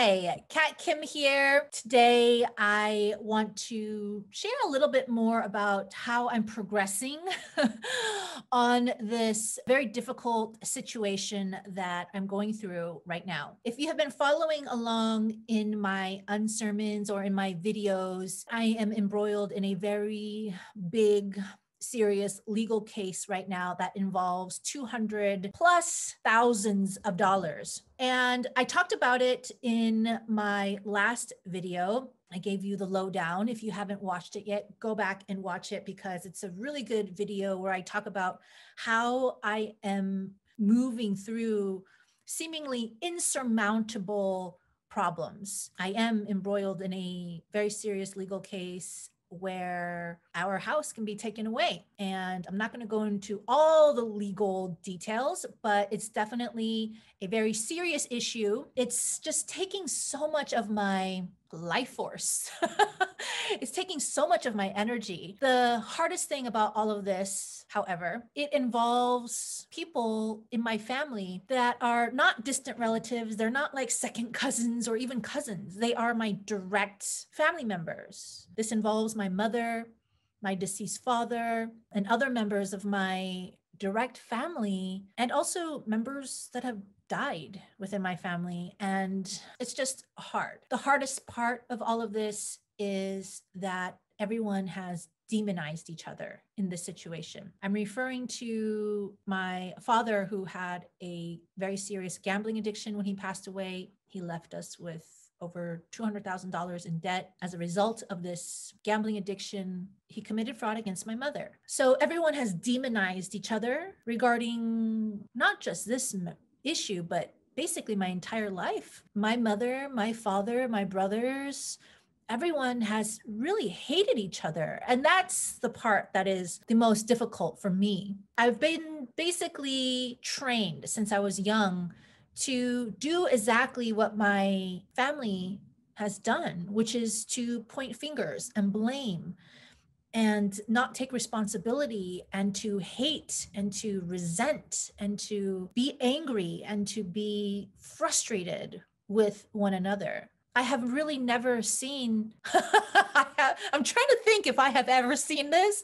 Hi, Kat Kim here. Today, I want to share a little bit more about how I'm progressing on this very difficult situation that I'm going through right now. If you have been following along in my Unsermons or in my videos, I am embroiled in a very big serious legal case right now that involves 200 plus thousands of dollars. And I talked about it in my last video. I gave you the lowdown. If you haven't watched it yet, go back and watch it because it's a really good video where I talk about how I am moving through seemingly insurmountable problems. I am embroiled in a very serious legal case where our house can be taken away. And I'm not going to go into all the legal details, but it's definitely a very serious issue. It's just taking so much of my life force. It's taking so much of my energy. The hardest thing about all of this, however, it involves people in my family that are not distant relatives. They're not like second cousins or even cousins. They are my direct family members. This involves my mother, my deceased father, and other members of my direct family, and also members that have died within my family. And it's just hard. The hardest part of all of this is that everyone has demonized each other in this situation. I'm referring to my father, who had a very serious gambling addiction when he passed away. He left us with over $200,000 in debt. As a result of this gambling addiction, he committed fraud against my mother. So everyone has demonized each other regarding not just this issue, but basically my entire life. My mother, my father, my brothers, everyone has really hated each other. And that's the part that is the most difficult for me. I've been basically trained since I was young to do exactly what my family has done, which is to point fingers and blame and not take responsibility and to hate and to resent and to be angry and to be frustrated with one another. I have really never seen, I'm trying to think if I have ever seen this,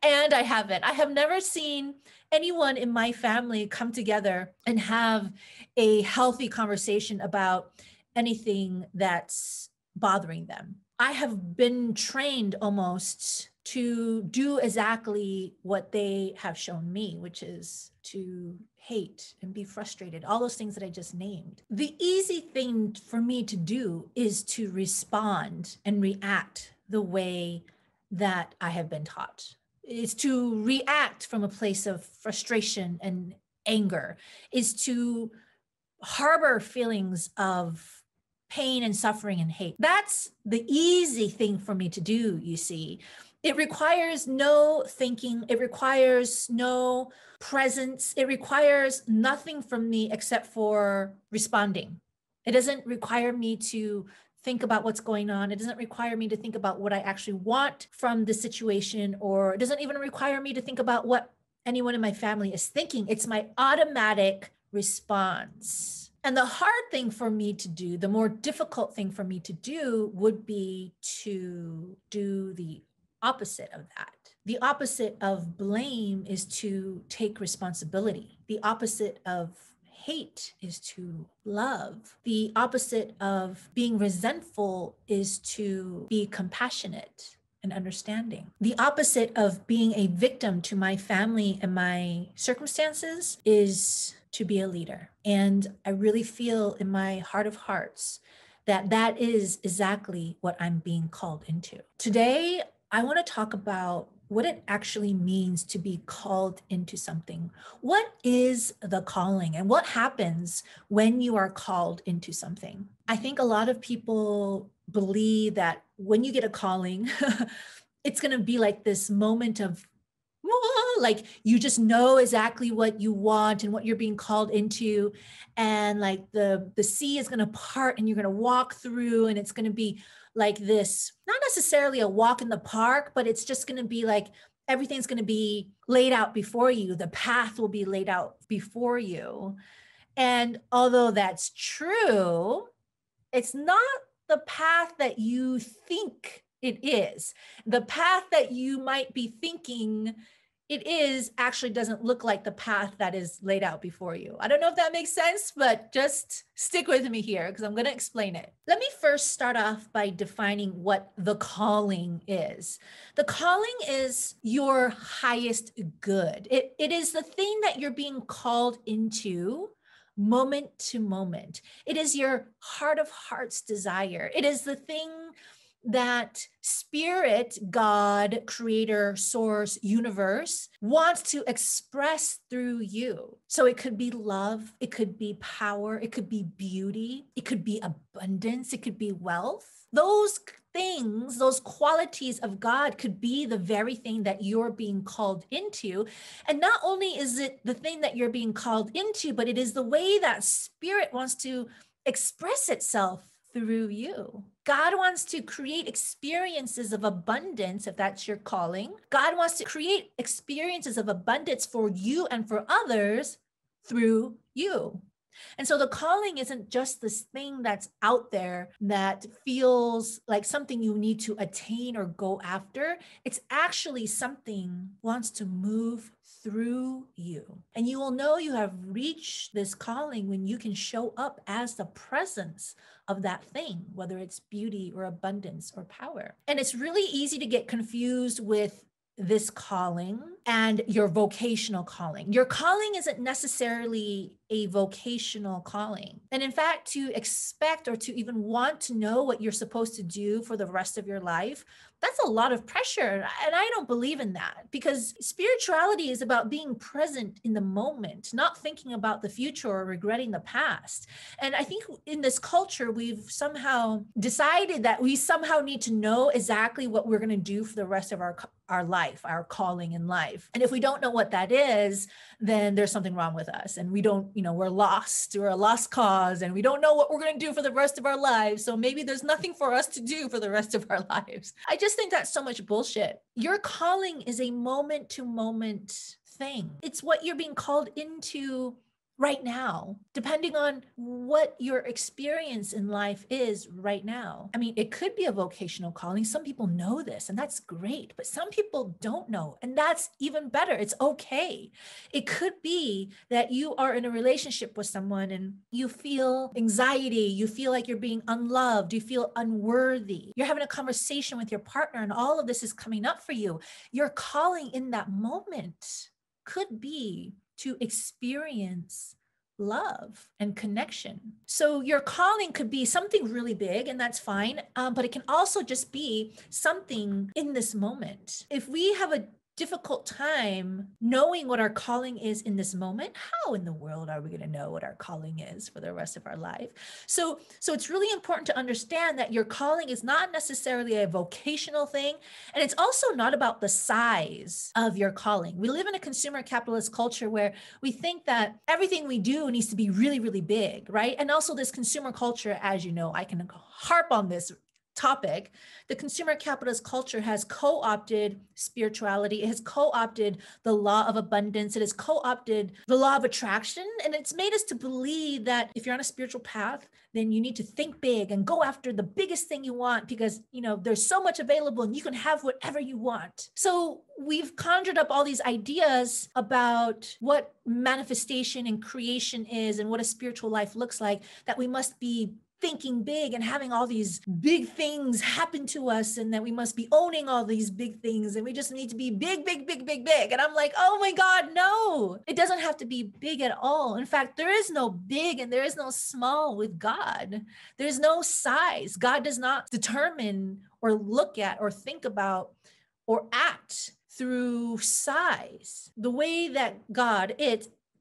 and I haven't. I have never seen anyone in my family come together and have a healthy conversation about anything that's bothering them. I have been trained almost to do exactly what they have shown me, which is to hate and be frustrated, all those things that I just named. The easy thing for me to do is to respond and react the way that I have been taught. Is to react from a place of frustration and anger, is to harbor feelings of pain and suffering and hate. That's the easy thing for me to do, you see. It requires no thinking. It requires no presence. It requires nothing from me except for responding. It doesn't require me to think about what's going on. It doesn't require me to think about what I actually want from the situation, or it doesn't even require me to think about what anyone in my family is thinking. It's my automatic response. And the hard thing for me to do, the more difficult thing for me to do would be to do the opposite of that. The opposite of blame is to take responsibility. The opposite of hate is to love. The opposite of being resentful is to be compassionate and understanding. The opposite of being a victim to my family and my circumstances is to be a leader. And I really feel in my heart of hearts that that is exactly what I'm being called into. Today, I want to talk about what it actually means to be called into something. What is the calling and what happens when you are called into something? I think a lot of people believe that when you get a calling, it's going to be like this moment of, like you just know exactly what you want and what you're being called into. And like the sea is going to part and you're going to walk through, and it's going to be like this, not necessarily a walk in the park, but it's just going to be like everything's going to be laid out before you. The path will be laid out before you. And although that's true, It's not the path that you think it is. The path that you might be thinking it is actually doesn't look like the path that is laid out before you. I don't know if that makes sense, but just stick with me here because I'm going to explain it. Let me first start off by defining what the calling is. The calling is your highest good. It is the thing that you're being called into moment to moment. It is your heart of hearts desire. It is the thing that spirit, God, creator, source, universe wants to express through you. So it could be love, it could be power, it could be beauty, it could be abundance, it could be wealth. Those things, those qualities of God could be the very thing that you're being called into. And not only is it the thing that you're being called into, but it is the way that spirit wants to express itself through you. God wants to create experiences of abundance, if that's your calling. God wants to create experiences of abundance for you and for others through you. And so the calling isn't just this thing that's out there that feels like something you need to attain or go after. It's actually something wants to move through you. And you will know you have reached this calling when you can show up as the presence of that thing, whether it's beauty or abundance or power. And it's really easy to get confused with this calling and your vocational calling. Your calling isn't necessarily a vocational calling. And in fact, to expect or to even want to know what you're supposed to do for the rest of your life, that's a lot of pressure. And I don't believe in that because spirituality is about being present in the moment, not thinking about the future or regretting the past. And I think in this culture, we've somehow decided that we somehow need to know exactly what we're going to do for the rest of our life, our calling in life. And if we don't know what that is, then there's something wrong with us. And we don't, we're lost. We're a lost cause and we don't know what we're going to do for the rest of our lives. So maybe there's nothing for us to do for the rest of our lives. I just think that's so much bullshit. Your calling is a moment to moment thing. It's what you're being called into right now, depending on what your experience in life is right now. I mean, it could be a vocational calling. Some people know this, and that's great, but some people don't know, and that's even better. It's okay. It could be that you are in a relationship with someone and you feel anxiety, you feel like you're being unloved, you feel unworthy. You're having a conversation with your partner, and all of this is coming up for you. Your calling in that moment could be to experience love and connection. So your calling could be something really big, and that's fine. But it can also just be something in this moment. If we have a difficult time knowing what our calling is in this moment, how in the world are we going to know what our calling is for the rest of our life? So it's really important to understand that your calling is not necessarily a vocational thing. And it's also not about the size of your calling. We live in a consumer capitalist culture where we think that everything we do needs to be really, really big, right? And also this consumer culture, as you know, I can harp on this topic, the consumer capitalist culture has co-opted spirituality. It has co-opted the law of abundance. It has co-opted the law of attraction. And it's made us to believe that if you're on a spiritual path, then you need to think big and go after the biggest thing you want because, there's so much available and you can have whatever you want. So we've conjured up all these ideas about what manifestation and creation is and what a spiritual life looks like, that we must be thinking big and having all these big things happen to us and that we must be owning all these big things and we just need to be big, big, big, big, big. And I'm like, oh my God, no, it doesn't have to be big at all. In fact, there is no big and there is no small with God. There's no size. God does not determine or look at or think about or act through size. The way that God,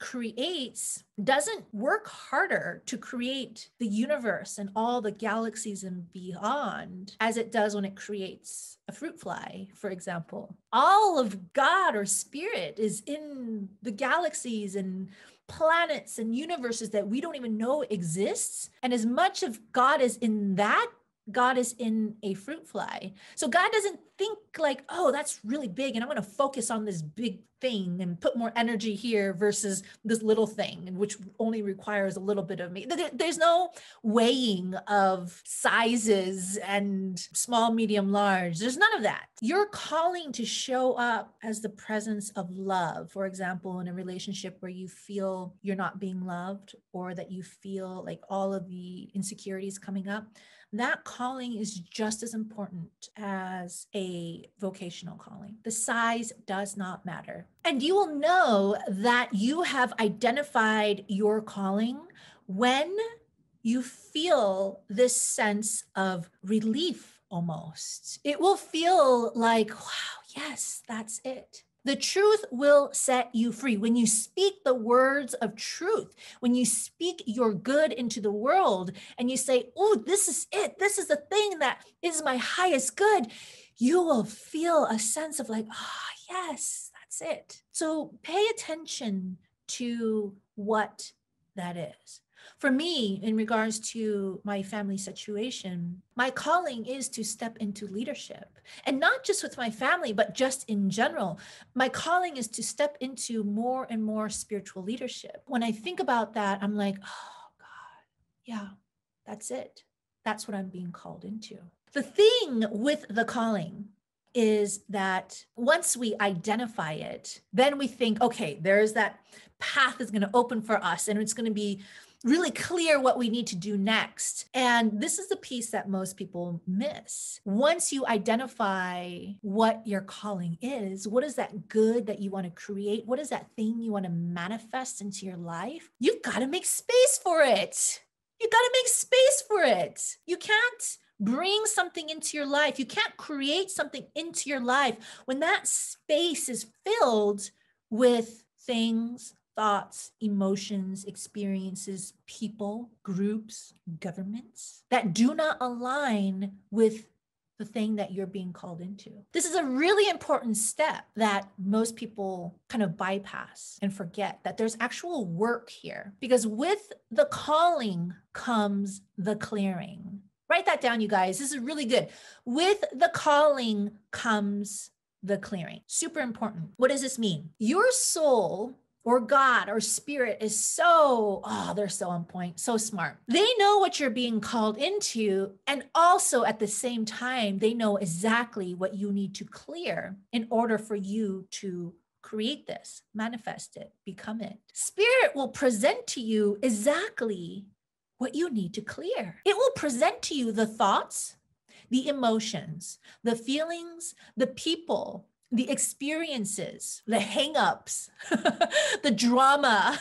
creates doesn't work harder to create the universe and all the galaxies and beyond as it does when it creates a fruit fly, for example. All of God or spirit is in the galaxies and planets and universes that we don't even know exists. And as much of God is in that, God is in a fruit fly. So God doesn't think like, oh, that's really big and I'm going to focus on this big thing and put more energy here versus this little thing, and which only requires a little bit of me. There's no weighing of sizes and small, medium, large. There's none of that. You're calling to show up as the presence of love. For example, in a relationship where you feel you're not being loved, or that you feel like all of the insecurities coming up, that calling is just as important as a vocational calling. The size does not matter. And you will know that you have identified your calling when you feel this sense of relief almost. It will feel like, wow, yes, that's it. The truth will set you free. When you speak the words of truth, when you speak your good into the world and you say, oh, this is it. This is the thing that is my highest good. You will feel a sense of like, oh, yes, that's it. So pay attention to what that is. For me, in regards to my family situation, my calling is to step into leadership, and not just with my family, but just in general. My calling is to step into more and more spiritual leadership. When I think about that, I'm like, oh God, yeah, that's it. That's what I'm being called into. The thing with the calling is that once we identify it, then we think, okay, there's that path is going to open for us, and it's going to be really clear what we need to do next. And this is the piece that most people miss. Once you identify what your calling is, what is that good that you want to create? What is that thing you want to manifest into your life? You've got to make space for it. You got to make space for it. You can't bring something into your life. You can't create something into your life when that space is filled with things, thoughts, emotions, experiences, people, groups, governments that do not align with the thing that you're being called into. This is a really important step that most people kind of bypass and forget, that there's actual work here, because with the calling comes the clearing. Write that down, you guys. This is really good. With the calling comes the clearing. Super important. What does this mean? Your soul or God or spirit is they're so on point, so smart. They know what you're being called into. And also at the same time, they know exactly what you need to clear in order for you to create this, manifest it, become it. Spirit will present to you exactly what you need to clear. It will present to you the thoughts, the emotions, the feelings, the people, the experiences, the hangups, the drama,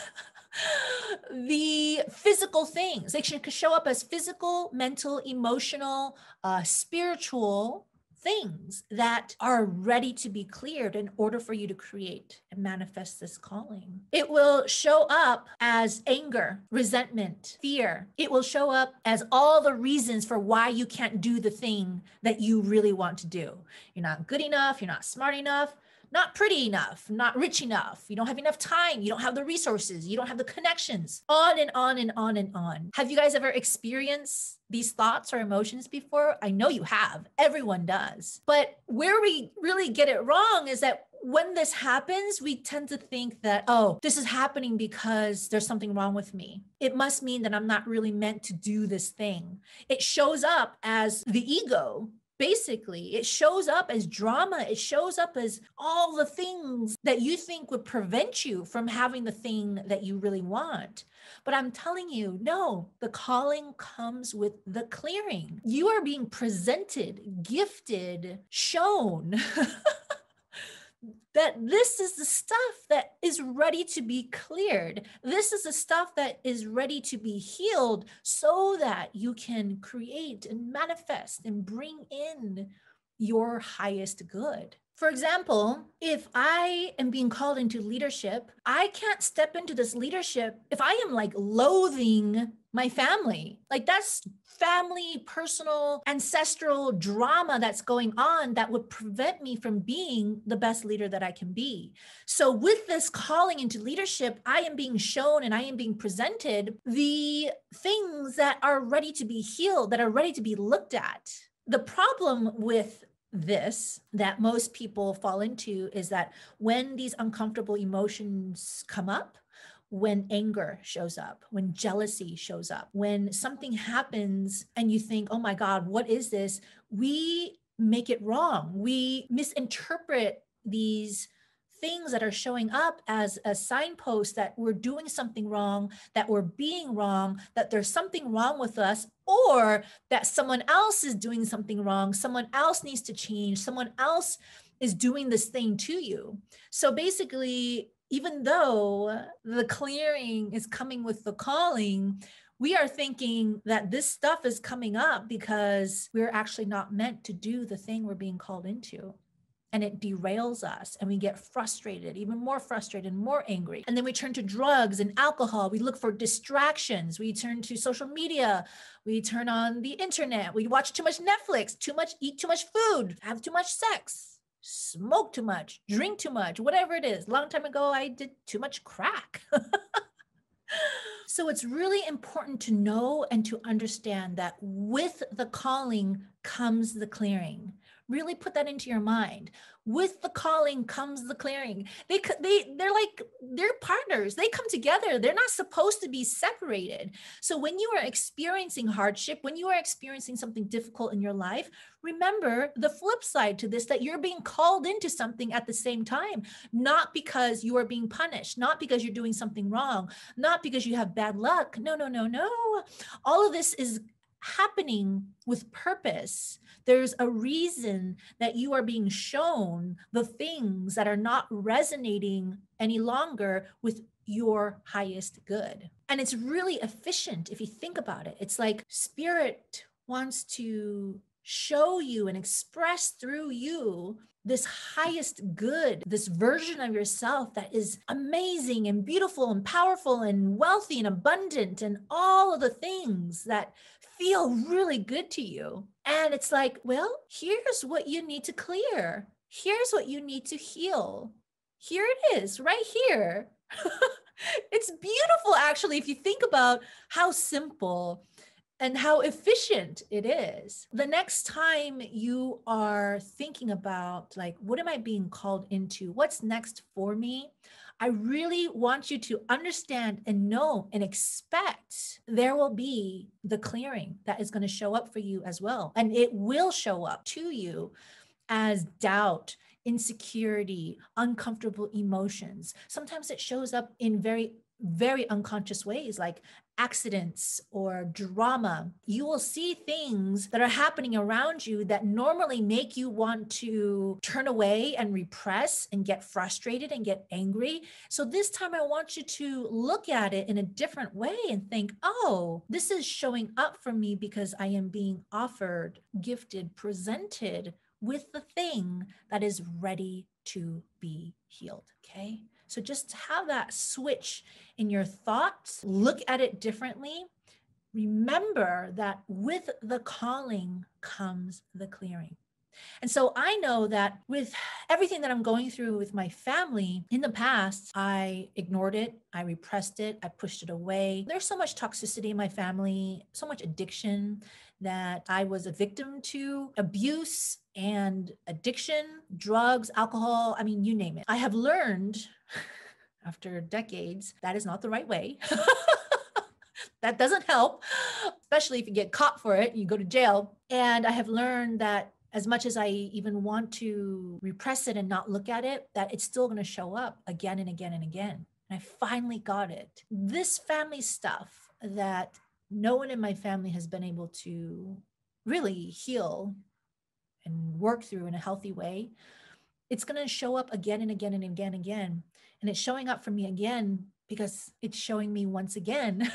the physical things. They should show up as physical, mental, emotional, spiritual things that are ready to be cleared in order for you to create and manifest this calling. It will show up as anger, resentment, fear. It will show up as all the reasons for why you can't do the thing that you really want to do. You're not good enough, you're not smart enough, not pretty enough, not rich enough. You don't have enough time. You don't have the resources. You don't have the connections. On and on and on and on. Have you guys ever experienced these thoughts or emotions before? I know you have. Everyone does. But where we really get it wrong is that when this happens, we tend to think that, oh, this is happening because there's something wrong with me. It must mean that I'm not really meant to do this thing. It shows up as the ego. Basically, it shows up as drama. It shows up as all the things that you think would prevent you from having the thing that you really want. But I'm telling you, no, the calling comes with the clearing. You are being presented, gifted, shown that this is the stuff that is ready to be cleared. This is the stuff that is ready to be healed so that you can create and manifest and bring in your highest good. For example, if I am being called into leadership, I can't step into this leadership if I am like loathing my family. Like that's family, personal, ancestral drama that's going on that would prevent me from being the best leader that I can be. So with this calling into leadership, I am being shown and I am being presented the things that are ready to be healed, that are ready to be looked at. The problem with this that most people fall into is that when these uncomfortable emotions come up, when anger shows up, when jealousy shows up, when something happens and you think, oh my God, what is this? We make it wrong. We misinterpret these things that are showing up as a signpost that we're doing something wrong, that we're being wrong, that there's something wrong with us, or that someone else is doing something wrong, someone else needs to change, someone else is doing this thing to you. So basically, even though the clearing is coming with the calling, we are thinking that this stuff is coming up because we're actually not meant to do the thing we're being called into. And it derails us and we get frustrated, even more frustrated, more angry. And then we turn to drugs and alcohol. We look for distractions. We turn to social media. We turn on the internet. We watch too much Netflix, eat too much food, have too much sex, smoke too much, drink too much, whatever it is. Long time ago, I did too much crack. So it's really important to know and to understand that with the calling comes the clearing. Really put that into your mind. With the calling comes the clearing. They're partners. They come together. They're not supposed to be separated. So when you are experiencing hardship, when you are experiencing something difficult in your life, remember the flip side to this, that you're being called into something at the same time, not because you are being punished, not because you're doing something wrong, not because you have bad luck. No, no, no, no. All of this is happening with purpose. There's a reason that you are being shown the things that are not resonating any longer with your highest good. And it's really efficient if you think about it. It's like spirit wants to show you and express through you this highest good, this version of yourself that is amazing and beautiful and powerful and wealthy and abundant and all of the things that feel really good to you. And it's like, well, here's what you need to clear. Here's what you need to heal. Here it is, right here. It's beautiful, actually, if you think about how simple and how efficient it is. The next time you are thinking about, like, what am I being called into? What's next for me? I really want you to understand and know and expect there will be the clearing that is going to show up for you as well. And it will show up to you as doubt, insecurity, uncomfortable emotions. Sometimes it shows up in very, very unconscious ways, like accidents or drama. You will see things that are happening around you that normally make you want to turn away and repress and get frustrated and get angry. So this time I want you to look at it in a different way and think, oh, this is showing up for me because I am being offered, gifted, presented with the thing that is ready to be healed. Okay. So just have that switch in your thoughts, look at it differently. Remember that with the calling comes the clearing. And so I know that with everything that I'm going through with my family in the past, I ignored it, I repressed it, I pushed it away. There's so much toxicity in my family, so much addiction that I was a victim to, abuse and addiction, drugs, alcohol, I mean, you name it. I have learned after decades that is not the right way. That doesn't help, especially if you get caught for it, you go to jail. And I have learned that as much as I even want to repress it and not look at it, that it's still going to show up again and again and again. And I finally got it. This family stuff that no one in my family has been able to really heal and work through in a healthy way, it's going to show up again and again and again and again. And it's showing up for me again because it's showing me once again,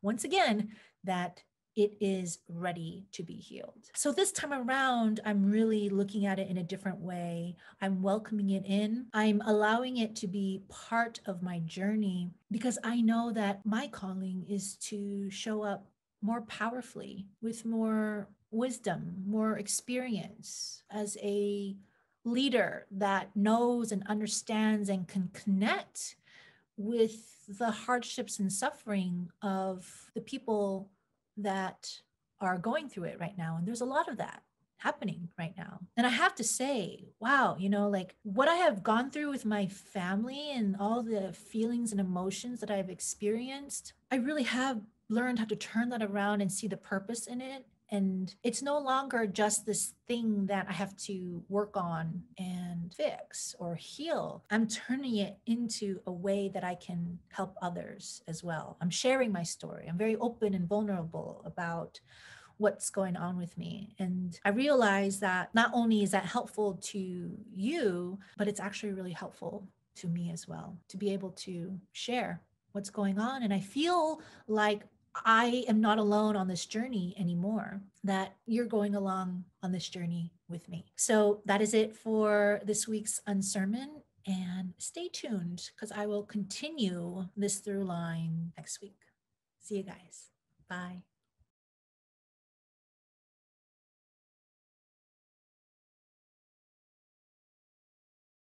once again, that it is ready to be healed. So this time around, I'm really looking at it in a different way. I'm welcoming it in. I'm allowing it to be part of my journey because I know that my calling is to show up more powerfully with more wisdom, more experience as a leader that knows and understands and can connect with the hardships and suffering of the people that are going through it right now. And there's a lot of that happening right now. And I have to say, wow, like what I have gone through with my family and all the feelings and emotions that I've experienced, I really have learned how to turn that around and see the purpose in it. And it's no longer just this thing that I have to work on and fix or heal. I'm turning it into a way that I can help others as well. I'm sharing my story. I'm very open and vulnerable about what's going on with me. And I realize that not only is that helpful to you, but it's actually really helpful to me as well to be able to share what's going on. And I feel like I am not alone on this journey anymore, that you're going along on this journey with me. So that is it for this week's Unsermon. And stay tuned because I will continue this through line next week. See you guys. Bye.